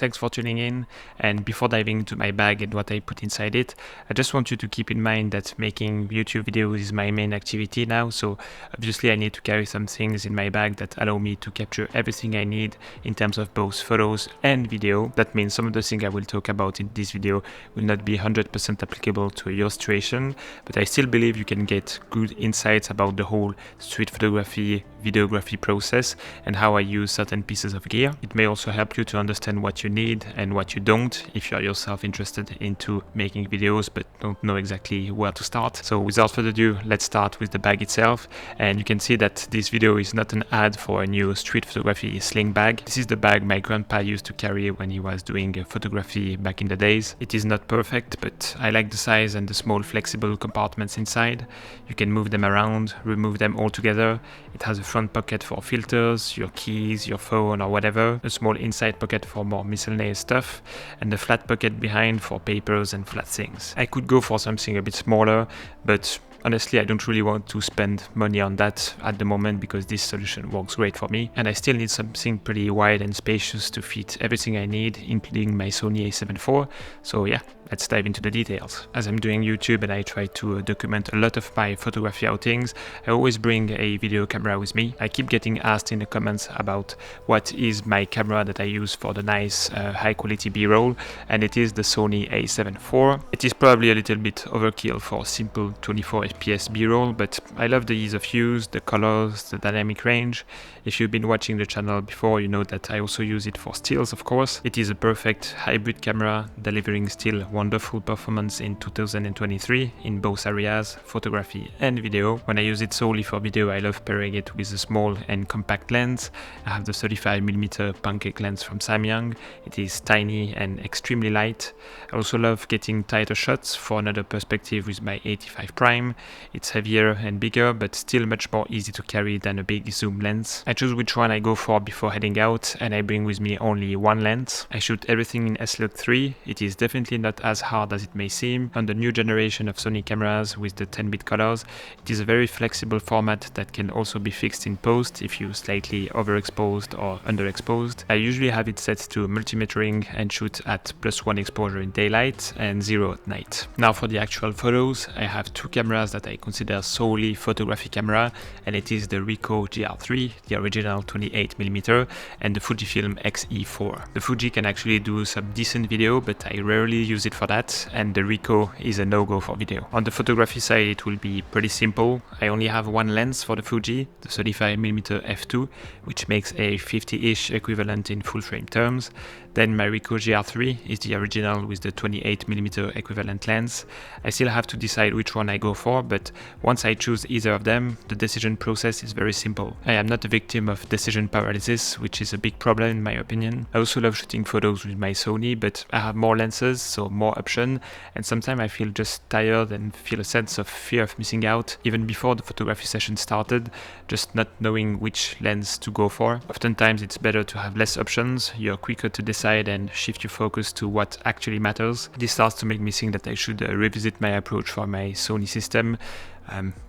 Thanks for tuning in, and before diving into my bag and what I put inside it, I just want you to keep in mind that making YouTube videos is my main activity now, so obviously I need to carry some things in my bag that allow me to capture everything I need in terms of both photos and video. That means some of the things I will talk about in this video will not be 100% applicable to your situation, but I still believe you can get good insights about the whole street photography, videography process and how I use certain pieces of gear. It may also help you to understand what you need and what you don't if you are yourself interested into making videos but don't know exactly where to start. So without further ado, let's start with the bag itself, and you can see that this video is not an ad for a new street photography sling bag. This is the bag my grandpa used to carry when he was doing photography back in the days. It is not perfect, but I like the size and the small flexible compartments inside. You can move them around, remove them all together. It has a front pocket for filters, your keys, your phone or whatever, a small inside pocket for more miscellaneous stuff, and a flat pocket behind for papers and flat things. I could go for something a bit smaller, but honestly, I don't really want to spend money on that at the moment because this solution works great for me, and I still need something pretty wide and spacious to fit everything I need, including my Sony a7 IV. So yeah, let's dive into the details. As I'm doing YouTube and I try to document a lot of my photography outings, I always bring a video camera with me. I keep getting asked in the comments about what is my camera that I use for the nice high quality B-roll, and it is the Sony a7 IV. It is probably a little bit overkill for simple 24 FPS B-roll, but I love the ease of use, the colors, the dynamic range. If you've been watching the channel before, you know that I also use it for stills, of course. It is a perfect hybrid camera, delivering still wonderful performance in 2023 in both areas, photography and video. When I use it solely for video, I love pairing it with a small and compact lens. I have the 35mm pancake lens from Samyang. It is tiny and extremely light. I also love getting tighter shots for another perspective with my 85 prime. It's heavier and bigger, but still much more easy to carry than a big zoom lens. I choose which one I go for before heading out, and I bring with me only one lens. I shoot everything in S-Log 3. It is definitely not as hard as it may seem. On the new generation of Sony cameras with the 10-bit colors, it is a very flexible format that can also be fixed in post if you slightly overexposed or underexposed. I usually have it set to multimetering and shoot at +1 exposure in daylight and 0 at night. Now for the actual photos, I have two cameras that I consider solely photography camera, and it is the Ricoh GR3, the original 28mm, and the Fujifilm X-E4. The Fuji can actually do some decent video, but I rarely use it for that, and the Ricoh is a no-go for video. On the photography side, it will be pretty simple. I only have one lens for the Fuji, the 35mm f2, which makes a 50-ish equivalent in full frame terms. Then my Ricoh GR3 is the original with the 28mm equivalent lens. I still have to decide which one I go for, but once I choose either of them, the decision process is very simple. I am not a victim of decision paralysis, which is a big problem in my opinion. I also love shooting photos with my Sony, but I have more lenses, so more options, and sometimes I feel just tired and feel a sense of fear of missing out, even before the photography session started, just not knowing which lens to go for. Oftentimes it's better to have less options, you're quicker to decide and shift your focus to what actually matters. This starts to make me think that I should revisit my approach for my Sony system.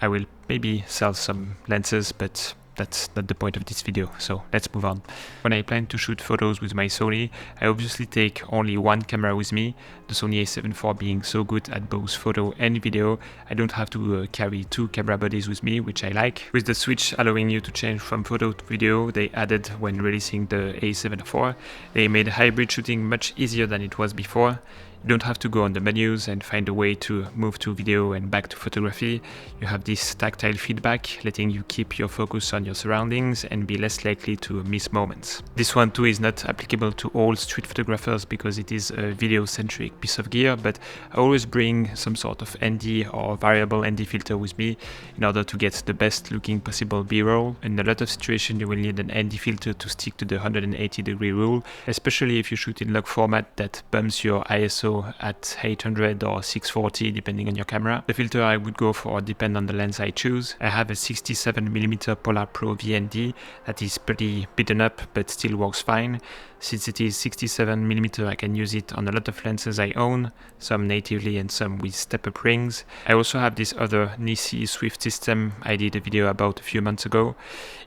I will maybe sell some lenses, but that's not the point of this video, so let's move on. When I plan to shoot photos with my Sony, I obviously take only one camera with me. The Sony a7 IV being so good at both photo and video, I don't have to carry two camera bodies with me, which I like. With the switch allowing you to change from photo to video they added when releasing the a7 IV, they made hybrid shooting much easier than it was before. You don't have to go on the menus and find a way to move to video and back to photography. You have this tactile feedback, letting you keep your focus on your surroundings and be less likely to miss moments. This one too is not applicable to all street photographers because it is a video-centric piece of gear, but I always bring some sort of ND or variable ND filter with me in order to get the best looking possible B-roll. In a lot of situations you will need an ND filter to stick to the 180-degree rule, especially if you shoot in log format that bumps your ISO at 800 or 640 depending on your camera. The filter I would go for depend on the lens I choose. I have a 67mm Polar Pro VND that is pretty beaten up but still works fine. Since it is 67mm, I can use it on a lot of lenses I own, some natively and some with step-up rings. I also have this other Nisi Swift system I did a video about a few months ago.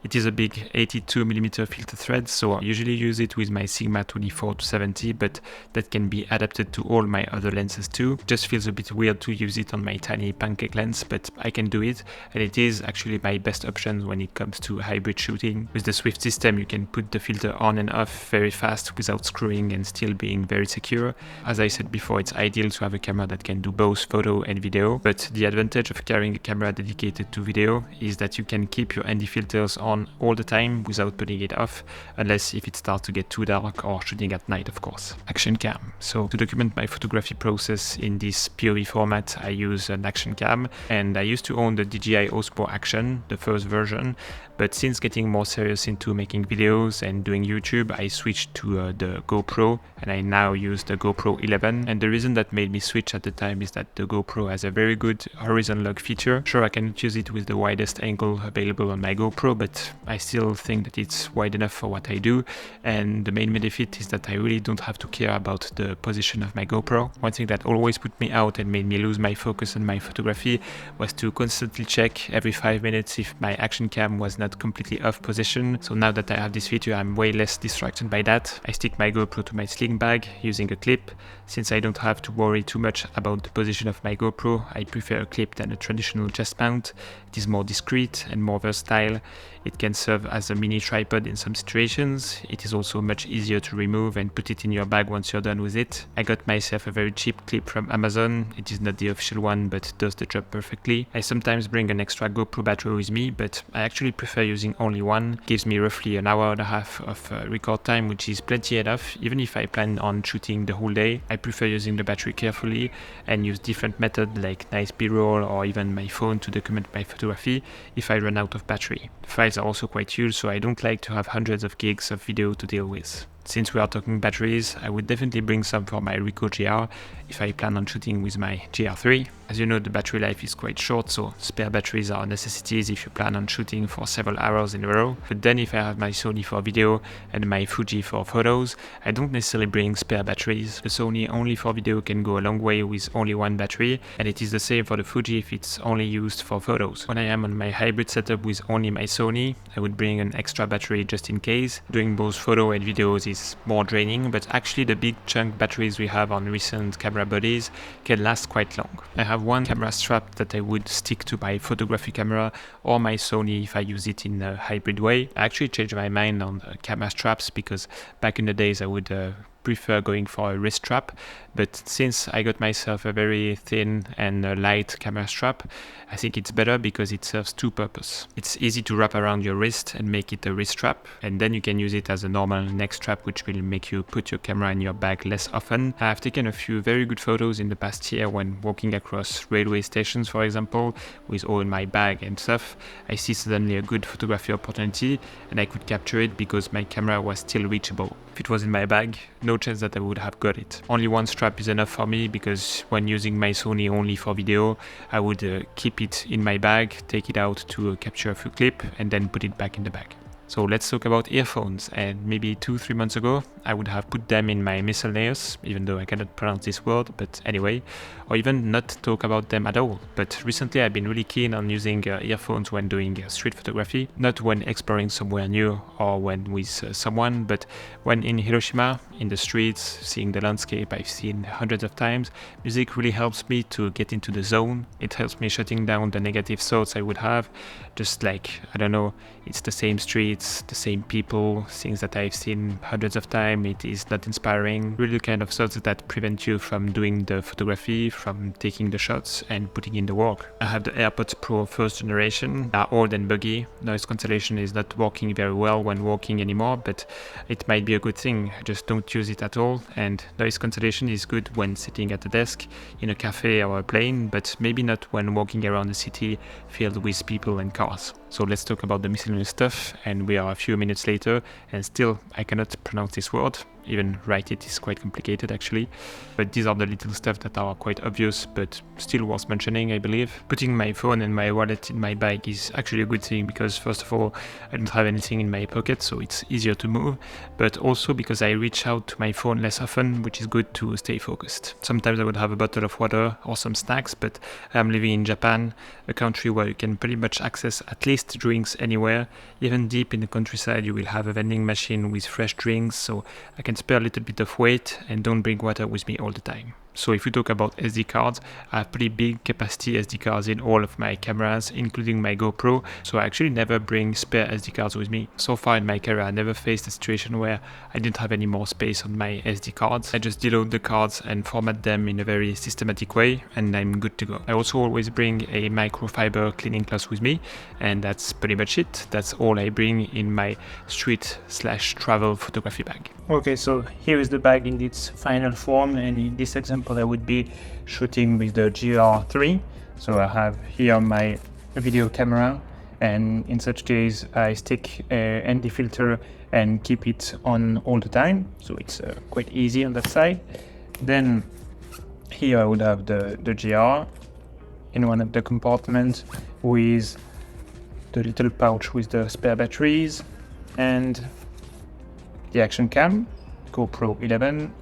It is a big 82mm filter thread, so I usually use it with my Sigma 24-70, but that can be adapted to all my other lenses too. It just feels a bit weird to use it on my tiny pancake lens, but I can do it, and it is actually my best option when it comes to hybrid shooting. With the Swift system, you can put the filter on and off very fast without screwing and still being very secure. As I said before, it's ideal to have a camera that can do both photo and video, but the advantage of carrying a camera dedicated to video is that you can keep your ND filters on all the time without putting it off, unless if it starts to get too dark or shooting at night, of course. Action cam. So to document my photography process in this POV format, I use an action cam, and I used to own the DJI Osmo Action, the first version, but since getting more serious into making videos and doing YouTube, I switched to the GoPro, and I now use the GoPro 11. And the reason that made me switch at the time is that the GoPro has a very good horizon log feature. Sure, I cannot use it with the widest angle available on my GoPro, but I still think that it's wide enough for what I do. And the main benefit is that I really don't have to care about the position of my GoPro. One thing that always put me out and made me lose my focus on my photography was to constantly check every 5 minutes if my action cam was not completely off position. So now that I have this feature, I'm way less distracted by that. I stick my GoPro to my sling bag using a clip. Since I don't have to worry too much about the position of my GoPro, I prefer a clip than a traditional chest mount. It is more discreet and more versatile. It can serve as a mini tripod in some situations. It is also much easier to remove and put it in your bag once you're done with it. I got myself a very cheap clip from Amazon. It is not the official one, but does the job perfectly. I sometimes bring an extra GoPro battery with me, but I actually prefer using only one. It gives me roughly an hour and a half of record time, which is plenty enough. Even if I plan on shooting the whole day, I prefer using the battery carefully and use different methods like nice B-roll or even my phone to document my photography if I run out of battery. The files are also quite huge, so I don't like to have hundreds of gigs of video to deal with. Since we are talking batteries, I would definitely bring some for my Ricoh GR if I plan on shooting with my GR3. As you know, the battery life is quite short, so spare batteries are necessities if you plan on shooting for several hours in a row. But then if I have my Sony for video and my Fuji for photos, I don't necessarily bring spare batteries. The Sony only for video can go a long way with only one battery, and it is the same for the Fuji if it's only used for photos. When I am on my hybrid setup with only my Sony, I would bring an extra battery just in case. Doing both photo and videos is more draining, but actually the big chunk batteries we have on recent camera bodies can last quite long. I have one camera strap that I would stick to my photography camera or my Sony if I use it in a hybrid way. I actually changed my mind on camera straps because back in the days I would prefer going for a wrist strap, but since I got myself a very thin and light camera strap, I think it's better because it serves two purposes. It's easy to wrap around your wrist and make it a wrist strap, and then you can use it as a normal neck strap, which will make you put your camera in your bag less often. I have taken a few very good photos in the past year when walking across railway stations, for example, with all in my bag and stuff. I see suddenly a good photography opportunity and I could capture it because my camera was still reachable. If it was in my bag, no chance that I would have got it. Only one strap is enough for me because when using my Sony only for video, I would keep it in my bag, take it out to capture a few clips, and then put it back in the bag. So let's talk about earphones, and maybe 2-3 months ago I would have put them in my Miscellaneous, even though I cannot pronounce this word, but anyway, or even not talk about them at all. But recently I've been really keen on using earphones when doing street photography, not when exploring somewhere new or when with someone, but when in Hiroshima, in the streets, seeing the landscape I've seen hundreds of times. Music really helps me to get into the zone. It helps me shutting down the negative thoughts I would have, just like, I don't know, it's the same streets, the same people, things that I've seen hundreds of times. It is not inspiring. Really the kind of thoughts that prevent you from doing the photography, from taking the shots and putting in the work. I have the AirPods Pro first generation. They are old and buggy. Noise cancellation is not working very well when walking anymore, but it might be a good thing. I just don't use it at all. And noise cancellation is good when sitting at a desk, in a cafe or a plane, but maybe not when walking around the city filled with people and cars. So let's talk about the miscellaneous stuff, and we are a few minutes later and still I cannot pronounce this word. even write it is quite complicated actually. But these are the little stuff that are quite obvious, but still worth mentioning, I believe. Putting my phone and my wallet in my bag is actually a good thing because first of all, I don't have anything in my pocket, so it's easier to move, but also because I reach out to my phone less often, which is good to stay focused. Sometimes I would have a bottle of water or some snacks, but I'm living in Japan, a country where you can pretty much access at least drinks anywhere. Even deep in the countryside, you will have a vending machine with fresh drinks, so I can spare a little bit of weight and don't bring water with me all the time. So if we talk about SD cards, I have pretty big capacity SD cards in all of my cameras, including my GoPro, so I actually never bring spare SD cards with me. So far in my career, I never faced a situation where I didn't have any more space on my SD cards. I just deload the cards and format them in a very systematic way, and I'm good to go. I also always bring a microfiber cleaning cloth with me, and that's pretty much it. That's all I bring in my street/travel photography bag. Okay, so here is the bag in its final form, and in this example I would be shooting with the GR3. So I have here my video camera, and in such case I stick a ND filter and keep it on all the time, so it's quite easy on that side. Then here I would have the GR in one of the compartments with the little pouch with the spare batteries and the action cam, GoPro 11.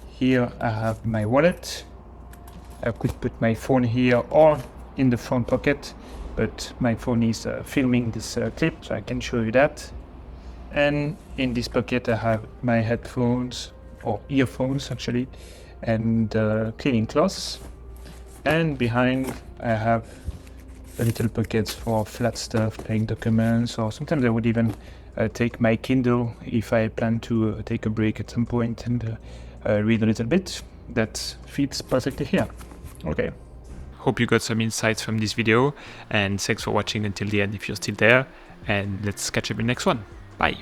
Here I have my wallet. I could put my phone here or in the front pocket, but my phone is filming this clip, so I can show you that. And in this pocket I have my headphones, or earphones actually, and cleaning cloths. And behind I have a little pockets for flat stuff like documents, or sometimes I would even take my Kindle if I plan to take a break at some point and read a little bit. That fits perfectly here. Okay. Hope you got some insights from this video, and thanks for watching until the end if you're still there, and let's catch up in the next one. Bye.